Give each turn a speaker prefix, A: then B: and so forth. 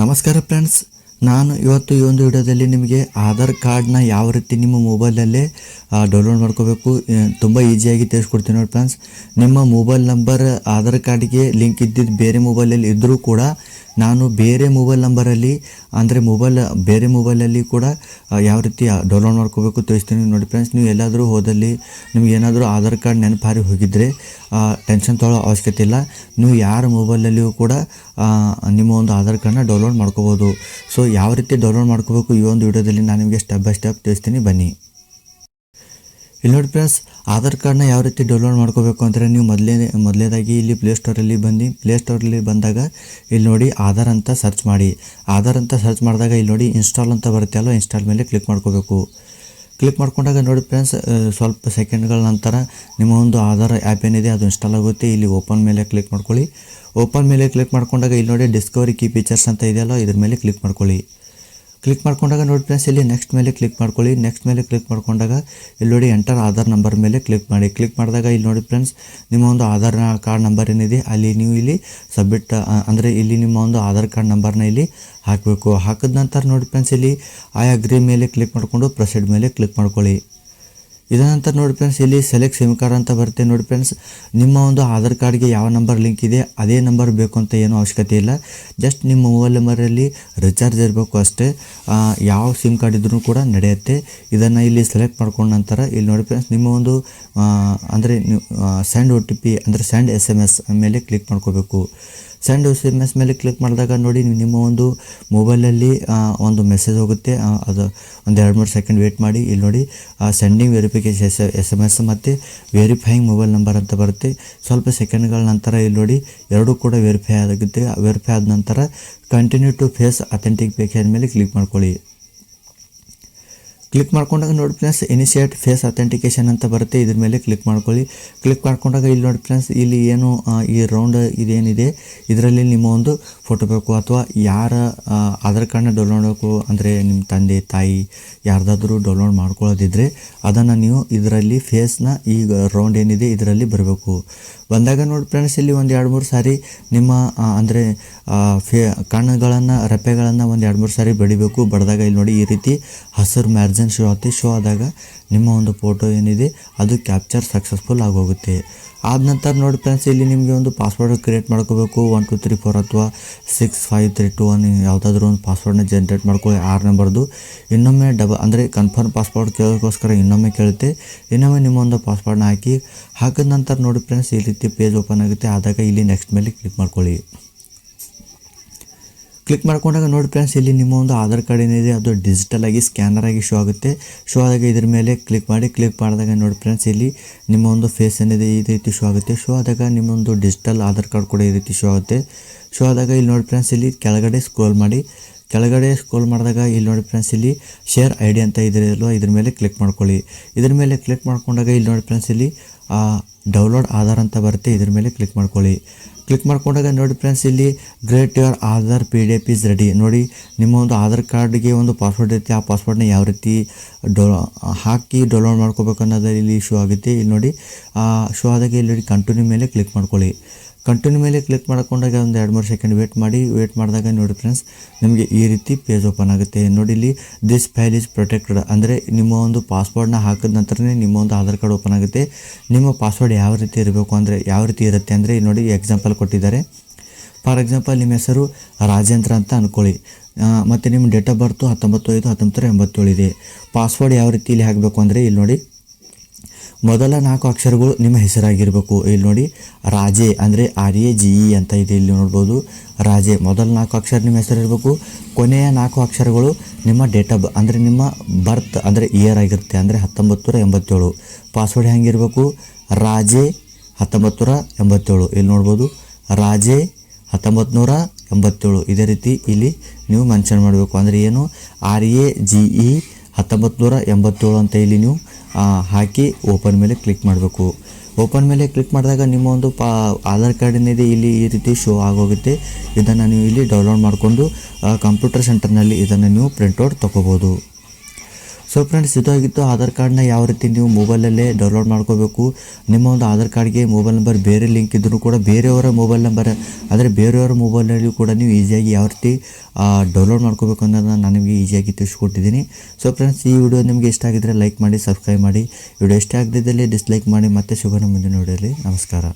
A: ನಮಸ್ಕಾರ ಫ್ರೆಂಡ್ಸ್, ನಾನು ಇವತ್ತು ಈ ಒಂದು ವಿಡಿಯೋದಲ್ಲಿ ನಿಮಗೆ ಆಧಾರ್ ಕಾರ್ಡ್ನ ಯಾವ ರೀತಿ ನಿಮ್ಮ ಮೊಬೈಲಲ್ಲೇ ಡೌನ್ಲೋಡ್ ಮಾಡ್ಕೋಬೇಕು ತುಂಬ ಈಸಿಯಾಗಿ ತಿಳಿಸ್ಕೊಡ್ತೀನಿ ನೋಡಿ ಫ್ರೆಂಡ್ಸ್. ನಿಮ್ಮ ಮೊಬೈಲ್ ನಂಬರ್ ಆಧಾರ್ ಕಾರ್ಡ್ಗೆ ಲಿಂಕ್ ಇದ್ದಿದ್ದು ಬೇರೆ ಮೊಬೈಲಲ್ಲಿ ಇದ್ದರೂ ಕೂಡ ನಾನು ಬೇರೆ ಮೊಬೈಲ್ ನಂಬರಲ್ಲಿ ಅಂದರೆ ಬೇರೆ ಮೊಬೈಲಲ್ಲಿ ಕೂಡ ಯಾವ ರೀತಿ ಡೌನ್ಲೋಡ್ ಮಾಡ್ಕೋಬೇಕು ತಿಳಿಸ್ತೀನಿ ನೋಡಿ ಫ್ರೆಂಡ್ಸ್. ನೀವು ಎಲ್ಲಾದರೂ ಹೋದಲ್ಲಿ ನಿಮ್ಗೆ ಏನಾದರೂ ಆಧಾರ್ ಕಾರ್ಡ್ ನೆನಪಾರಿ ಹೋಗಿದ್ದರೆ ಟೆನ್ಷನ್ ತೊಗೊಳ್ಳೋ ಅವಶ್ಯಕತೆ ಇಲ್ಲ. ನೀವು ಯಾರ ಮೊಬೈಲಲ್ಲಿಯೂ ಕೂಡ ನಿಮ್ಮ ಒಂದು ಆಧಾರ್ ಕಾರ್ಡ್ನ ಡೌನ್ಲೋಡ್ ಮಾಡ್ಕೋಬೋದು. ಸೊ ಯಾವ ರೀತಿ ಡೌನ್ಲೋಡ್ ಮಾಡ್ಕೋಬೇಕು ಈ ಒಂದು ವಿಡಿಯೋದಲ್ಲಿ ನಾನು ನಿಮಗೆ ಸ್ಟೆಪ್ ಬೈ ಸ್ಟೆಪ್ ತಿಳಿಸ್ತೀನಿ, ಬನ್ನಿ. ಇಲ್ಲಿ ನೋಡಿ ಫ್ರೆಂಡ್ಸ್, ಆಧಾರ್ ಕಾರ್ಡ್ನ ಯಾವ ರೀತಿ ಡೌನ್ಲೋಡ್ ಮಾಡ್ಕೋಬೇಕು ಅಂದರೆ ನೀವು ಮೊದಲೇದಾಗಿ ಇಲ್ಲಿ ಪ್ಲೇಸ್ಟೋರಲ್ಲಿ ಬಂದಾಗ ಇಲ್ಲಿ ನೋಡಿ ಆಧಾರ್ ಅಂತ ಸರ್ಚ್ ಮಾಡಿ. ಆಧಾರ್ ಅಂತ ಸರ್ಚ್ ಮಾಡಿದಾಗ ಇಲ್ಲಿ ನೋಡಿ ಇನ್ಸ್ಟಾಲ್ ಅಂತ ಬರುತ್ತೆ ಅಲ್ವ, ಇನ್ಸ್ಟಾಲ್ ಮೇಲೆ ಕ್ಲಿಕ್ ಮಾಡ್ಕೋಬೇಕು. ಕ್ಲಿಕ್ ಮಾಡ್ಕೊಂಡಾಗ ನೋಡಿ ಫ್ರೆಂಡ್ಸ್, ಸ್ವಲ್ಪ ಸೆಕೆಂಡ್ಗಳ ನಂತರ ನಿಮ್ಮ ಒಂದು ಆಧಾರ್ ಆ್ಯಪ್ ಏನಿದೆ ಅದು ಇನ್ಸ್ಟಾಲ್ ಆಗುತ್ತೆ. ಇಲ್ಲಿ ಓಪನ್ ಮೇಲೆ ಕ್ಲಿಕ್ ಮಾಡ್ಕೊಳ್ಳಿ. ಓಪನ್ ಮೇಲೆ ಕ್ಲಿಕ್ ಮಾಡ್ಕೊಂಡಾಗ ಇಲ್ಲಿ ನೋಡಿ ಡಿಸ್ಕವರಿ ಕೀ ಫೀಚರ್ಸ್ ಅಂತ ಇದೆಯಲ್ಲ, ಇದ್ರ ಮೇಲೆ ಕ್ಲಿಕ್ ಮಾಡ್ಕೊಳ್ಳಿ. ಕ್ಲಿಕ್ ಮಾಡ್ಕೊಂಡಾಗ ನೋಡಿ ಫ್ರೆಂಡ್ಸ್, ಇಲ್ಲಿ ನೆಕ್ಸ್ಟ್ ಮೇಲೆ ಕ್ಲಿಕ್ ಮಾಡ್ಕೊಳ್ಳಿ. ನೆಕ್ಸ್ಟ್ ಮೇಲೆ ಕ್ಲಿಕ್ ಮಾಡ್ಕೊಂಡಾಗ ಇಲ್ಲಿ ನೋಡಿ ಎಂಟರ್ ಆಧಾರ್ ನಂಬರ್ ಮೇಲೆ ಕ್ಲಿಕ್ ಮಾಡಿ. ಕ್ಲಿಕ್ ಮಾಡಿದಾಗ ಇಲ್ಲಿ ನೋಡಿ ಫ್ರೆಂಡ್ಸ್, ನಿಮ್ಮ ಒಂದು ಆಧಾರ್ ಕಾರ್ಡ್ ನಂಬರ್ ಏನಿದೆ ಅಲ್ಲಿ ನೀವು ಇಲ್ಲಿ ಸಬ್ಮಿಟ್ ಅಂದರೆ ಇಲ್ಲಿ ನಿಮ್ಮ ಒಂದು ಆಧಾರ್ ಕಾರ್ಡ್ ನಂಬರ್ನ ಇಲ್ಲಿ ಹಾಕಬೇಕು. ಹಾಕಿದ ನಂತರ ನೋಡಿ ಫ್ರೆಂಡ್ಸ್, ಇಲ್ಲಿ ಐ ಅಗ್ರಿ ಮೇಲೆ ಕ್ಲಿಕ್ ಮಾಡಿಕೊಂಡು ಪ್ರೊಸೀಡ್ ಮೇಲೆ ಕ್ಲಿಕ್ ಮಾಡ್ಕೊಳ್ಳಿ. ಇದರ ನಂತರ ನೋಡಿ ಫ್ರೆಂಡ್ಸ್, ಇಲ್ಲಿ ಸೆಲೆಕ್ಟ್ ಸಿಮ್ ಕಾರ್ಡ್ ಅಂತ ಬರುತ್ತೆ. ನೋಡಿ ಫ್ರೆಂಡ್ಸ್, ನಿಮ್ಮ ಒಂದು ಆಧಾರ್ ಕಾರ್ಡ್ಗೆ ಯಾವ ನಂಬರ್ ಲಿಂಕ್ ಇದೆ ಅದೇ ನಂಬರ್ ಬೇಕು ಅಂತ ಏನೂ ಅವಶ್ಯಕತೆ ಇಲ್ಲ. ಜಸ್ಟ್ ನಿಮ್ಮ ಮೊಬೈಲ್ ನಂಬರಲ್ಲಿ ರಿಚಾರ್ಜ್ ಇರಬೇಕು ಅಷ್ಟೇ. ಯಾವ ಸಿಮ್ ಕಾರ್ಡ್ ಇದ್ರೂ ಕೂಡ ನಡೆಯುತ್ತೆ. ಇದನ್ನು ಇಲ್ಲಿ ಸೆಲೆಕ್ಟ್ ಮಾಡ್ಕೊಂಡ ನಂತರ ಇಲ್ಲಿ ನೋಡಿ ಫ್ರೆಂಡ್ಸ್, ನಿಮ್ಮ ಒಂದು ಅಂದರೆ ಸೆಂಡ್ OTP ಅಂದರೆ ಸೆಂಡ್ SMS ಮೇಲೆ ಕ್ಲಿಕ್ ಮಾಡ್ಕೋಬೇಕು. ಸೆಂಡ್ SMS ಮೇಲೆ ಕ್ಲಿಕ್ ಮಾಡಿದಾಗ ನೋಡಿ ನಿಮ್ಮ ಒಂದು ಮೊಬೈಲಲ್ಲಿ ಒಂದು ಮೆಸೇಜ್ ಹೋಗುತ್ತೆ. ಅದು ಒಂದು 2-3 ಸೆಕೆಂಡ್ ವೇಟ್ ಮಾಡಿ. ಇಲ್ಲಿ ನೋಡಿ ಸೆಂಡಿಂಗ್ ವೆರಿಫಿಕೇಷನ್ SMS ಮತ್ತು ವೆರಿಫೈಯಿಂಗ್ ಮೊಬೈಲ್ ನಂಬರ್ ಅಂತ ಬರುತ್ತೆ. ಸ್ವಲ್ಪ ಸೆಕೆಂಡ್ಗಳ ನಂತರ ಇಲ್ಲಿ ನೋಡಿ ಎರಡೂ ಕೂಡ ವೆರಿಫೈ ಆಗುತ್ತೆ. ವೆರಿಫೈ ಆದ ನಂತರ ಕಂಟಿನ್ಯೂ ಟು ಫೇಸ್ ಅಥೆಂಟಿಕೇಷನ್ ಮೇಲೆ ಕ್ಲಿಕ್ ಮಾಡ್ಕೊಳ್ಳಿ. ಕ್ಲಿಕ್ ಮಾಡ್ಕೊಂಡಾಗ ನೋಡಿ ಫ್ರೆಂಡ್ಸ್, ಇನಿಷಿಯೇಟ್ ಫೇಸ್ ಅಥೆಂಟಿಕೇಷನ್ ಅಂತ ಬರುತ್ತೆ. ಇದ್ರ ಮೇಲೆ ಕ್ಲಿಕ್ ಮಾಡ್ಕೊಳ್ಳಿ. ಕ್ಲಿಕ್ ಮಾಡ್ಕೊಂಡಾಗ ಇಲ್ಲಿ ನೋಡಿ ಫ್ರೆಂಡ್ಸ್, ಇಲ್ಲಿ ಏನು ಈ ರೌಂಡ್ ಇದೇನಿದೆ ಇದರಲ್ಲಿ ನಿಮ್ಮ ಒಂದು ಫೋಟೋ ಬೇಕು ಅಥವಾ ಯಾರ ಆಧಾರ್ ಕಾರ್ಡ್ನ ಡೌನ್ಲೋಡ್ ಮಾಡಬೇಕು ಅಂದರೆ ನಿಮ್ಮ ತಂದೆ ತಾಯಿ ಯಾರ್ದಾದ್ರೂ ಡೌನ್ಲೋಡ್ ಮಾಡ್ಕೊಳ್ಳೋದಿದ್ರೆ ಅದನ್ನು ನೀವು ಇದರಲ್ಲಿ ಫೇಸ್ನ ಈ ರೌಂಡ್ ಏನಿದೆ ಇದರಲ್ಲಿ ಬರಬೇಕು. ಬಂದಾಗ ನೋಡಿ ಫ್ರೆಂಡ್ಸ್, ಇಲ್ಲಿ ಒಂದು 2-3 ಸಾರಿ ನಿಮ್ಮ ಅಂದರೆ ರೆಪ್ಪೆಗಳನ್ನು ಒಂದು 2-3 ಸಾರಿ ಬಡಿಬೇಕು. ಬಡಿದಾಗ ಇಲ್ಲಿ ನೋಡಿ ಈ ರೀತಿ ಹಸಿರು ಮ್ಯಾರ್ಜಿನ್ ಶೋ ಆಗುತ್ತೆ. ಶೋ ಆದಾಗ ನಿಮ್ಮ ಒಂದು ಫೋಟೋ ಏನಿದೆ ಅದು ಕ್ಯಾಪ್ಚರ್ ಸಕ್ಸಸ್ಫುಲ್ ಆಗೋಗುತ್ತೆ. ಆದ ನಂತರ ನೋಡಿ ಫ್ರೆಂಡ್ಸ್, ಇಲ್ಲಿ ನಿಮಗೆ ಒಂದು ಪಾಸ್ವರ್ಡ್ ಕ್ರಿಯೇಟ್ ಮಾಡ್ಕೋಬೇಕು. 1 2 3 4 ಅಥವಾ 6 5 3 2 1 ಯಾವುದಾದ್ರೂ ಒಂದು ಪಾಸ್ವರ್ಡ್ನ ಜನ್ರೇಟ್ ಮಾಡ್ಕೊಳ್ಳಿ 6 ನಂಬರ್ದು. ಇನ್ನೊಮ್ಮೆ ಅಂದರೆ ಕನ್ಫರ್ಮ್ ಪಾಸ್ವರ್ಡ್ ಕೇಳೋಕ್ಕೋಸ್ಕರ ಇನ್ನೊಮ್ಮೆ ಕೇಳುತ್ತೆ. ಇನ್ನೊಮ್ಮೆ ನಿಮ್ಮ ಒಂದು ಪಾಸ್ವರ್ಡ್ನ ಹಾಕಿದ ನಂತರ ನೋಡಿ ಫ್ರೆಂಡ್ಸ್, ಈ ರೀತಿ ಪೇಜ್ ಓಪನ್ ಆಗುತ್ತೆ. ಆದಾಗ ಇಲ್ಲಿ ನೆಕ್ಸ್ಟ್ ಮೇಲೆ ಕ್ಲಿಕ್ ಮಾಡ್ಕೊಳ್ಳಿ. ಕ್ಲಿಕ್ ಮಾಡ್ಕೊಂಡಾಗ ನೋಡಿ ಫ್ರೆಂಡ್ಸ್, ಇಲ್ಲಿ ನಿಮ್ಮ ಒಂದು ಆಧಾರ್ ಕಾರ್ಡ್ ಏನಿದೆ ಅದು ಡಿಜಿಟಲ್ ಆಗಿ ಸ್ಕ್ಯಾನರ್ ಆಗಿ ಶೋ ಆಗುತ್ತೆ. ಶೋ ಆದಾಗ ಇದ್ರ ಮೇಲೆ ಕ್ಲಿಕ್ ಮಾಡಿ. ಕ್ಲಿಕ್ ಮಾಡಿದಾಗ ನೋಡಿ ಫ್ರೆಂಡ್ಸ್, ಇಲ್ಲಿ ನಿಮ್ಮ ಒಂದು ಫೇಸ್ ಏನಿದೆ ಈ ರೀತಿ ಶೋ ಆಗುತ್ತೆ. ಶೋ ಆದಾಗ ನಿಮ್ಮೊಂದು ಡಿಜಿಟಲ್ ಆಧಾರ್ ಕಾರ್ಡ್ ಕೂಡ ಈ ರೀತಿ ಶೋ ಆಗುತ್ತೆ. ಶೋ ಆದಾಗ ಇಲ್ಲಿ ನೋಡಿ ಫ್ರೆಂಡ್ಸ್, ಇಲ್ಲಿ ಕೆಳಗಡೆ ಸ್ಕ್ರೋಲ್ ಮಾಡಿ. ಕೆಳಗಡೆ ಸ್ಕ್ರೋಲ್ ಮಾಡಿದಾಗ ಇಲ್ಲಿ ನೋಡಿ ಫ್ರೆಂಡ್ಸ್, ಇಲ್ಲಿ ಶೇರ್ ID ಅಂತ ಇದೆಯಲ್ವ ಇದ್ರ ಮೇಲೆ ಕ್ಲಿಕ್ ಮಾಡ್ಕೊಳ್ಳಿ. ಇದ್ರ ಮೇಲೆ ಕ್ಲಿಕ್ ಮಾಡ್ಕೊಂಡಾಗ ಇಲ್ಲಿ ನೋಡಿ ಫ್ರೆಂಡ್ಸ್, ಇಲ್ಲಿ ಡೌನ್ಲೋಡ್ ಆಧಾರ್ ಅಂತ ಬರುತ್ತೆ. ಇದ್ರ ಮೇಲೆ ಕ್ಲಿಕ್ ಮಾಡ್ಕೊಳ್ಳಿ. ಕ್ಲಿಕ್ ಮಾಡ್ಕೊಂಡಾಗ ನೋಡಿ ಫ್ರೆಂಡ್ಸ್, ಇಲ್ಲಿ great your Aadhaar PDF is ready. ನೋಡಿ ನಿಮ್ಮ ಒಂದು ಆಧಾರ್ ಕಾರ್ಡ್ಗೆ ಒಂದು ಪಾಸ್ವರ್ಡ್ ಇರುತ್ತೆ. ಆ ಪಾಸ್ವರ್ಡ್ನ ಯಾವ ರೀತಿ ಹಾಕಿ ಡೌನ್ಲೋಡ್ ಮಾಡ್ಕೋಬೇಕು ಅನ್ನೋದು ಇಲ್ಲಿ ಶೋ ಆಗುತ್ತೆ. ಇಲ್ಲಿ ನೋಡಿ ಶೋ ಆದಾಗ ಇಲ್ಲಿ ನೋಡಿ ಕಂಟಿನ್ಯೂ ಮೇಲೆ ಕ್ಲಿಕ್ ಮಾಡ್ಕೊಳ್ಳಿ. ಕಂಟಿನ್ಯೂ ಮೇಲೆ ಕ್ಲಿಕ್ ಮಾಡ್ಕೊಂಡಾಗ ಒಂದು 2-3 ಸೆಕೆಂಡ್ ವೇಟ್ ಮಾಡಿ. ವೇಟ್ ಮಾಡಿದಾಗ ನೋಡಿ ಫ್ರೆಂಡ್ಸ್, ನಿಮಗೆ ಈ ರೀತಿ ಪೇಜ್ ಓಪನ್ ಆಗುತ್ತೆ. ನೋಡಿ ಇಲ್ಲಿ ದಿಸ್ ಫೈಲ್ ಈಸ್ ಪ್ರೊಟೆಕ್ಟೆಡ್ ಅಂದರೆ ನಿಮ್ಮ ಒಂದು ಪಾಸ್ವರ್ಡ್ನ ಹಾಕಿದ ನಂತರನೇ ನಿಮ್ಮ ಒಂದು ಆಧಾರ್ ಕಾರ್ಡ್ ಓಪನ್ ಆಗುತ್ತೆ. ನಿಮ್ಮ ಪಾಸ್ವರ್ಡ್ ಯಾವ ರೀತಿ ಇರಬೇಕು ಅಂದರೆ ಯಾವ ರೀತಿ ಇರುತ್ತೆ ಅಂದರೆ ಇಲ್ಲಿ ನೋಡಿ ಎಕ್ಸಾಂಪಲ್ ಕೊಟ್ಟಿದ್ದಾರೆ. ಫಾರ್ ಎಕ್ಸಾಂಪಲ್ ನಿಮ್ಮ ಹೆಸರು ರಾಜೇಂದ್ರ ಅಂತ ಅಂದ್ಕೊಳ್ಳಿ ಮತ್ತು ನಿಮ್ಮ ಡೇಟ್ ಆಫ್ ಬರ್ತು 19/5/1987 ಇದೆ. ಪಾಸ್ವರ್ಡ್ ಯಾವ ರೀತಿ ಇಲ್ಲಿ ಹಾಕಬೇಕು ಅಂದರೆ ಇಲ್ಲಿ ನೋಡಿ ಮೊದಲ 4 ಅಕ್ಷರಗಳು ನಿಮ್ಮ ಹೆಸರಾಗಿರಬೇಕು. ಇಲ್ಲಿ ನೋಡಿ ರಾಜೆ ಅಂದರೆ RAGE ಅಂತ ಇದೆ, ಇಲ್ಲಿ ನೋಡ್ಬೋದು ರಾಜೆ. ಮೊದಲ 4 ಅಕ್ಷರ ನಿಮ್ಮ ಹೆಸರಿರಬೇಕು. ಕೊನೆಯ 4 ಅಕ್ಷರಗಳು ನಿಮ್ಮ ಡೇಟ್ ಆಫ್ ಅಂದರೆ ನಿಮ್ಮ ಬರ್ತ್ ಅಂದರೆ ಇಯರ್ ಆಗಿರುತ್ತೆ, ಅಂದರೆ 1987. ಪಾಸ್ವರ್ಡ್ ಹೆಂಗಿರಬೇಕು ರಾಜೆ 1987. ಇಲ್ಲಿ ನೋಡ್ಬೋದು ರಾಜೆ 1987. ಇದೇ ರೀತಿ ಇಲ್ಲಿ ನೀವು ಮೆನ್ಷನ್ ಮಾಡಬೇಕು. ಅಂದರೆ ಏನು RAGE 1987 ಅಂತ ಇಲ್ಲಿ ನೀವು ಹಾಕಿ ಓಪನ್ ಮೇಲೆ ಕ್ಲಿಕ್ ಮಾಡಬೇಕು. ಓಪನ್ ಮೇಲೆ ಕ್ಲಿಕ್ ಮಾಡಿದಾಗ ನಿಮ್ಮ ಒಂದು ಆಧಾರ್ ಕಾರ್ಡ್ ಏನಿದೆ ಇಲ್ಲಿ ಈ ರೀತಿ ಶೋ ಆಗೋಗುತ್ತೆ. ಇದನ್ನು ನೀವು ಇಲ್ಲಿ ಡೌನ್ಲೋಡ್ ಮಾಡಿಕೊಂಡು ಕಂಪ್ಯೂಟರ್ ಸೆಂಟರ್ನಲ್ಲಿ ಇದನ್ನು ನೀವು ಪ್ರಿಂಟೌಟ್ ತೊಗೋಬೋದು. ಸೊ ಫ್ರೆಂಡ್ಸ್, ಇದಾಗಿತ್ತು ಆಧಾರ್ ಕಾರ್ಡ್ನ ಯಾವ ರೀತಿ ನೀವು ಮೊಬೈಲಲ್ಲೇ ಡೌನ್ಲೋಡ್ ಮಾಡ್ಕೋಬೇಕು. ನಿಮ್ಮ ಒಂದು ಆಧಾರ್ ಕಾರ್ಡ್ಗೆ ಮೊಬೈಲ್ ನಂಬರ್ ಬೇರೆ ಲಿಂಕ್ ಇದ್ದರೂ ಕೂಡ ಬೇರೆಯವರ ಮೊಬೈಲ್ ನಂಬರ್ ಆದರೆ ಬೇರೆಯವರ ಮೊಬೈಲ್ನಲ್ಲಿ ಕೂಡ ನೀವು ಈಸಿಯಾಗಿ ಯಾವ ರೀತಿ ಡೌನ್ಲೋಡ್ ಮಾಡ್ಕೋಬೇಕು ಅನ್ನೋದನ್ನ ನಾನು ನಿಮಗೆ ಈಸಿಯಾಗಿ ತಿಳಿಸ್ಕೊಟ್ಟಿದ್ದೀನಿ. ಸೊ ಫ್ರೆಂಡ್ಸ್, ಈ ವಿಡಿಯೋ ನಿಮಗೆ ಇಷ್ಟ ಆಗಿದ್ದರೆ ಲೈಕ್ ಮಾಡಿ, ಸಬ್ಸ್ಕ್ರೈಬ್ ಮಾಡಿ. ವಿಡಿಯೋ ಇಷ್ಟ ಆಗದಿದ್ದಲ್ಲಿ ಡಿಸ್ಲೈಕ್ ಮಾಡಿ. ಮತ್ತೆ ಸಿಗೋಣ ಮುಂದಿನ ವಿಡಿಯೋಲಿ. ನಮಸ್ಕಾರ.